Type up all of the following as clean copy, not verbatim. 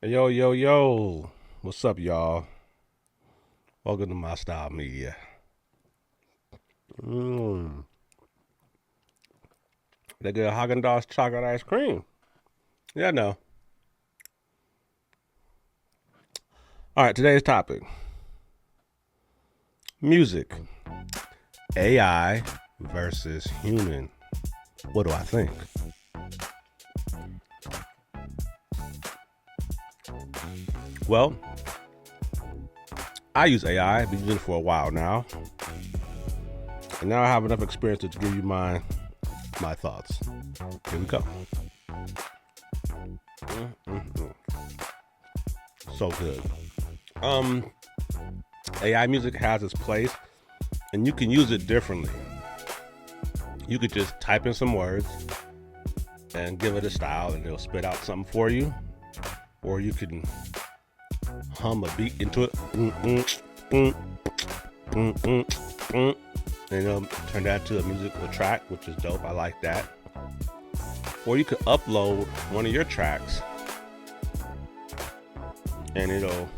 Yo, yo, yo. What's up, y'all? Welcome to My Style Media. Mmm. They good Haagen-Dazs chocolate ice cream. Yeah, no. All right, today's topic. Music. AI versus human. What do I think? Well, I use AI. I've been using it for a while now. And now I have enough experience to give you my thoughts. Here we go. Mm-mm-mm. So good. Um, AI music has its place, and you can use it differently. You could just type in some words and give it a style, and it'll spit out something for you. Or you can hum a beat into it, and it'll turn that to a musical track, which is dope. I like that. Or you could upload one of your tracks, and it'll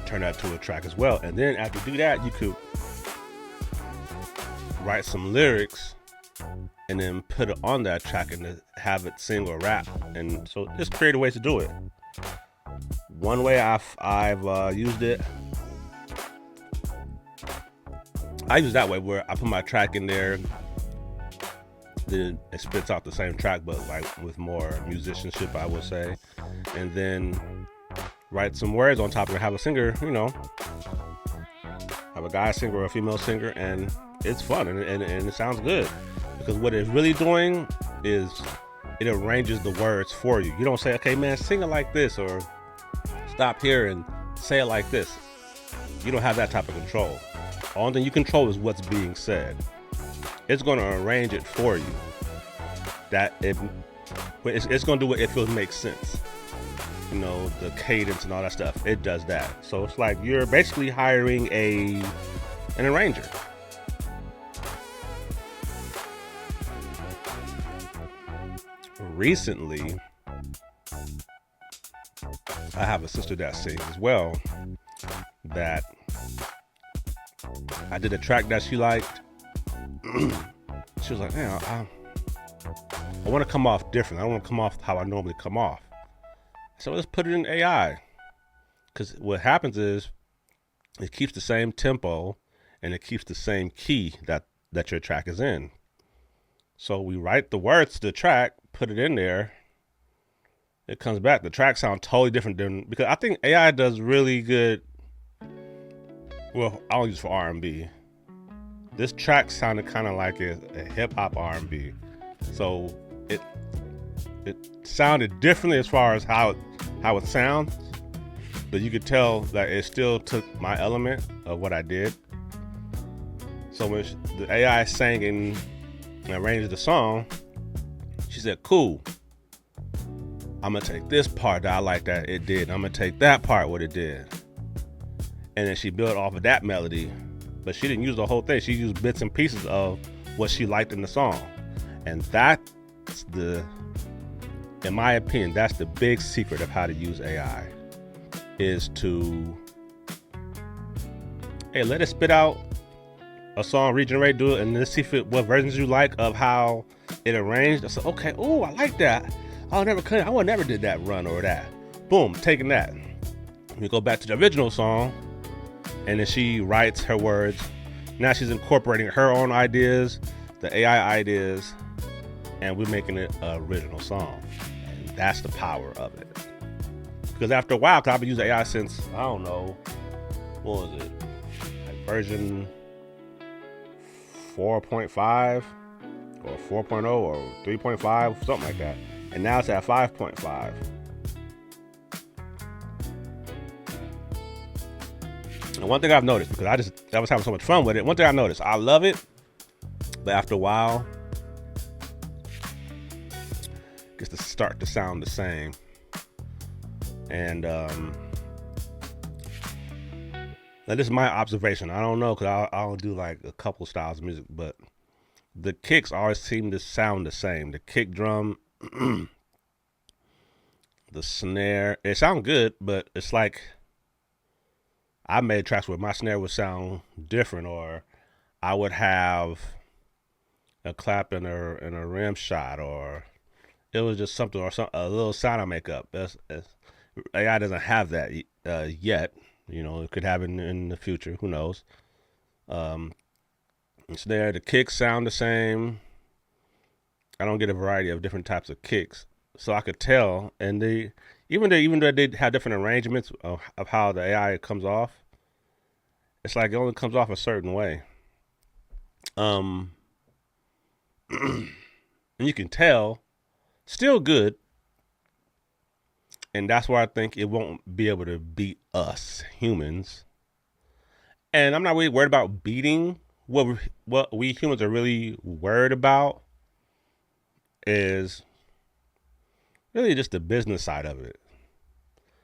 turn that to a track as well. And then after you do that, you could write some lyrics and then put it on that track and have it sing or rap. And so there's creative ways to do it. One way I've used it, I use that way where I put my track in there, then it spits out the same track, but like with more musicianship, I would say, and then write some words on top of it. Have a singer, have a guy singer or a female singer, and it's fun and it sounds good because what it's really doing is it arranges the words for you. You don't say, okay, man, sing it like this, or stop here and say it like this. You don't have that type of control. The only thing you control is what's being said. It's going to arrange it for you. It's going to do what it feels makes sense. The cadence and all that stuff. It does that. So it's like you're basically hiring an arranger. Recently, I have a sister that sings as well. That I did a track that she liked. She was like, man, I want to come off different. I don't want to come off how I normally come off. So let's put it in AI. Because what happens is it keeps the same tempo and it keeps the same key that your track is in. So we write the words to the track, put it in there. It comes back. The track sounds totally different because I think AI does really good. Well, I'll use for R&B. This track sounded kind of like a hip hop R&B, so it sounded differently as far as how it sounds, but you could tell that it still took my element of what I did. So when the AI sang and arranged the song, she said, "Cool. I'm gonna take this part that I like that it did. I'm gonna take that part what it did." And then she built off of that melody, but she didn't use the whole thing. She used bits and pieces of what she liked in the song. And that's in my opinion, that's the big secret of how to use AI, is to, hey, let it spit out a song, regenerate, do it, and let's see what versions you like of how it arranged. I said, okay, oh, I like that. I would never did that run or that. Boom, taking that. We go back to the original song, and then she writes her words. Now she's incorporating her own ideas, the AI ideas, and we're making it an original song. And that's the power of it. Because after a while, because I've been using AI since, I don't know, what was it? Like version 4.5 or 4.0 or 3.5, something like that. And now it's at 5.5. And one thing I've noticed, because I was having so much fun with it, one thing I noticed, I love it, but after a while, it gets to start to sound the same. And now this is my observation. I don't know, because I'll do like a couple styles of music, but the kicks always seem to sound the same. The kick drum, the snare. It sounds good, but it's like I made tracks where my snare would sound different, or I would have a clap and a rim shot, or it was just something, or a little sound I make up. AI doesn't have that yet. It could happen in the future. Who knows? Snare, the kicks sound the same. I don't get a variety of different types of kicks, so I could tell. And even though they have different arrangements of how the AI comes off, it's like it only comes off a certain way. And you can tell, still good. And that's why I think it won't be able to beat us humans. And I'm not really worried about beating. What we humans are really worried about is really just the business side of it.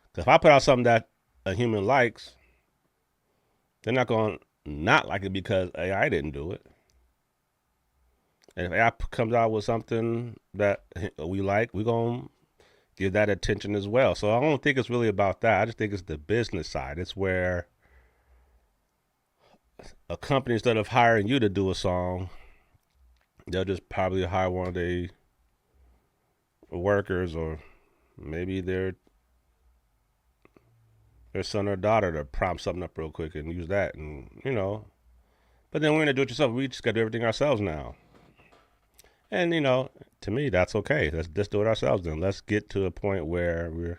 Because if I put out something that a human likes, they're not going to not like it because AI didn't do it. And if AI comes out with something that we like, we're going to give that attention as well. So I don't think it's really about that. I just think it's the business side. It's where a company, instead of hiring you to do a song, they'll just probably hire one of their workers, or maybe their son or daughter, to prompt something up real quick and use that. And but then we're gonna do it yourself. We just gotta do everything ourselves now. And to me, that's okay. Let's just do it ourselves then. Let's get to a point where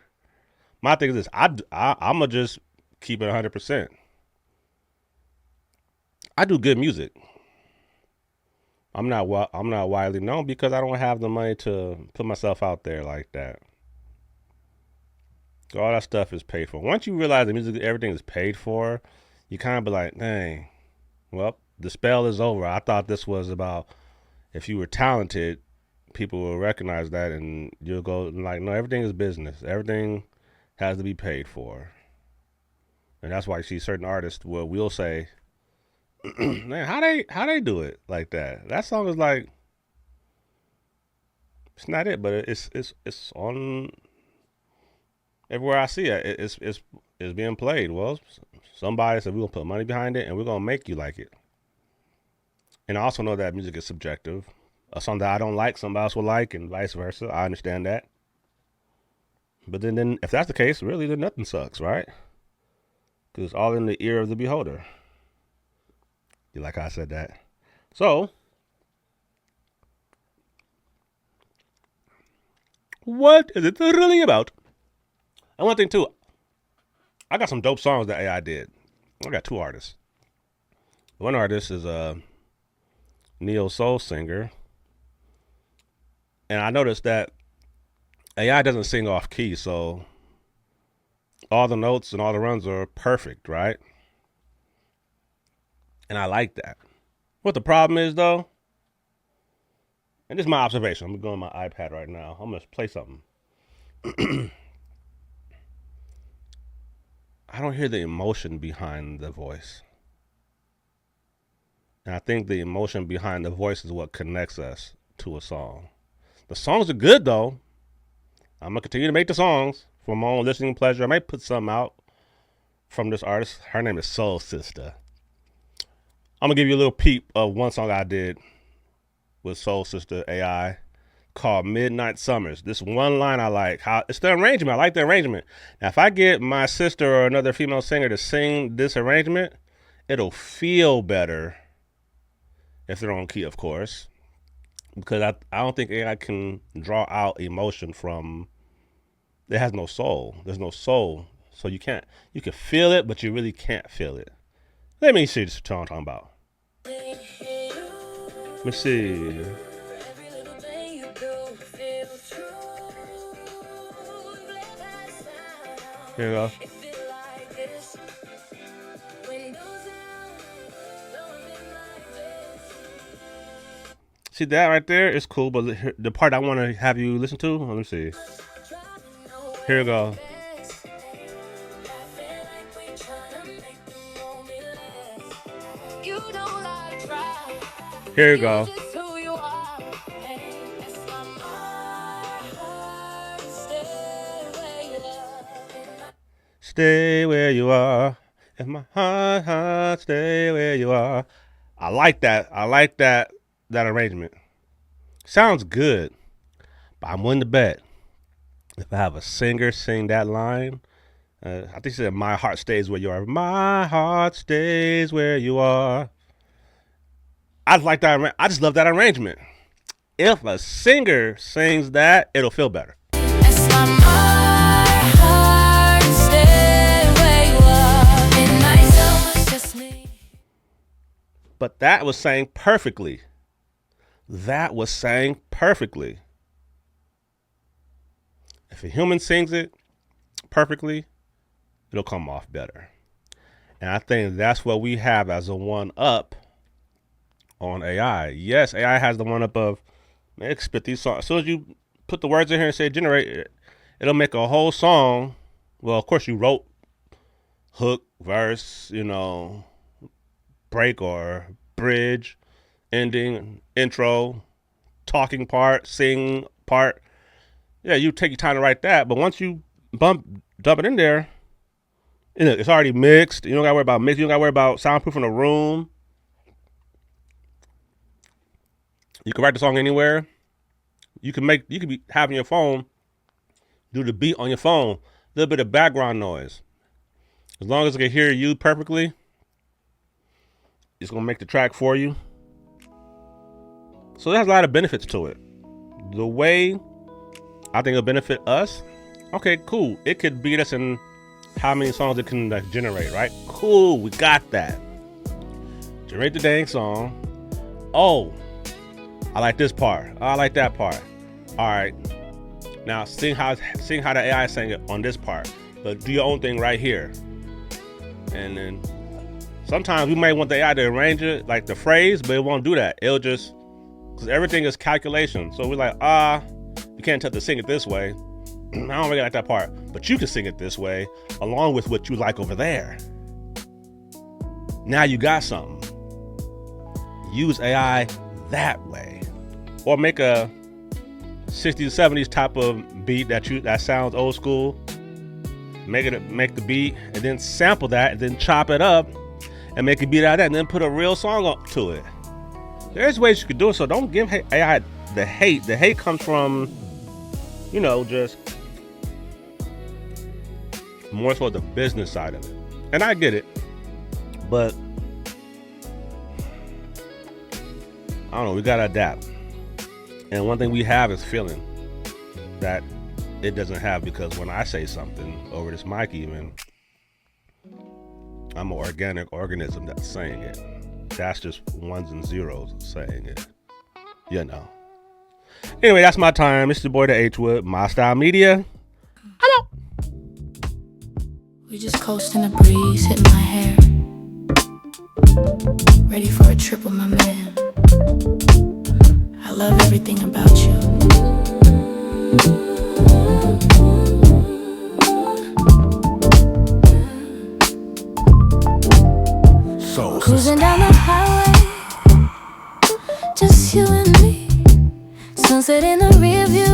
my thing is this: I'm gonna just keep it 100%. I do good music. I'm not widely known because I don't have the money to put myself out there like that. All that stuff is paid for. Once you realize the music, everything is paid for, you kind of be like, dang, well, the spell is over. I thought this was about if you were talented, people will recognize that, and you'll go like, no, everything is business. Everything has to be paid for. And that's why you see certain artists will say, man, how they do it like that? That song is like, it's not it, but it's on everywhere I see it. It's being played. Well, somebody said we're gonna put money behind it and we're gonna make you like it. And I also know that music is subjective. A song that I don't like, somebody else will like, and vice versa. I understand that. But then if that's the case, really, then nothing sucks, right? Because it's all in the ear of the beholder. You like how I said that? So, what is it really about? And one thing too, I got some dope songs that AI did. I got two artists. One artist is a neo soul singer, and I noticed that AI doesn't sing off key, so all the notes and all the runs are perfect, right? And I like that. What the problem is, though, and this is my observation. I'm going on my iPad right now. I'm going to play something. I don't hear the emotion behind the voice. And I think the emotion behind the voice is what connects us to a song. The songs are good, though. I'm going to continue to make the songs for my own listening pleasure. I might put some out from this artist. Her name is Soul Sister. I'm going to give you a little peep of one song I did with Soul Sister AI called Midnight Summers. This one line I like. It's the arrangement. I like the arrangement. Now, if I get my sister or another female singer to sing this arrangement, it'll feel better if they're on key, of course, because I don't think AI can draw out emotion from. It has no soul. There's no soul, so you can feel it, but you really can't feel it. Let me see what I'm talking about. Let me see. Here we go. See, that right there is cool, but the part I want to have you listen to, let me see. Here we go. Here you go. stay where you are. If my heart, stay where you are. I like that. I like that arrangement. Sounds good, but I'm willing to bet if I have a singer sing that line, I think he said, "My heart stays where you are." My heart stays where you are. I like that. I just love that arrangement. If a singer sings that, it'll feel better. But that was sang perfectly. That was sang perfectly. If a human sings it perfectly, it'll come off better. And I think that's what we have as a one-up on AI. Yes, AI has the one-up of, man, it can spit these songs. As soon as you put the words in here and say generate, it'll make a whole song. Well, of course, you wrote hook, verse, break or bridge, ending, intro, talking part, sing part. Yeah, you take your time to write that, but once you dump it in there, it's already mixed. You don't gotta worry about mixing. You don't gotta worry about soundproofing a room. You can write the song anywhere. You could be having your phone do the beat on your phone, a little bit of background noise. As long as it can hear you perfectly, it's gonna make the track for you. So there's a lot of benefits to it. The way I think it'll benefit us, okay, cool. It could beat us in how many songs it can generate, right? Cool, we got that. Generate the dang song. Oh, I like this part. I like that part. All right. Now sing how the AI sang it on this part, but do your own thing right here. And then sometimes we might want the AI to arrange it like the phrase, but it won't do that. It'll just, because everything is calculation. So we're like, you can't tell to sing it this way. I don't really like that part, but you can sing it this way along with what you like over there. Now you got something. Use AI that way, or make a 60s, 70s type of beat that sounds old school. Make the beat and then sample that and then chop it up and make a beat out of that and then put a real song up to it. There's ways you could do it, so don't give AI the hate. The hate comes from, just more so the business side of it. And I get it, but I don't know, we gotta adapt. And one thing we have is feeling that it doesn't have, because when I say something over this mic even, I'm an organic organism that's saying it. That's just ones and zeros saying it. Anyway, that's my time. It's your boy, the H-Wood, My Style Media. Hello. We just coasting the breeze, hitting my hair. Ready for a trip with my man. I love everything about you. So cruising down the highway, just you and me. Sunset in the rear view.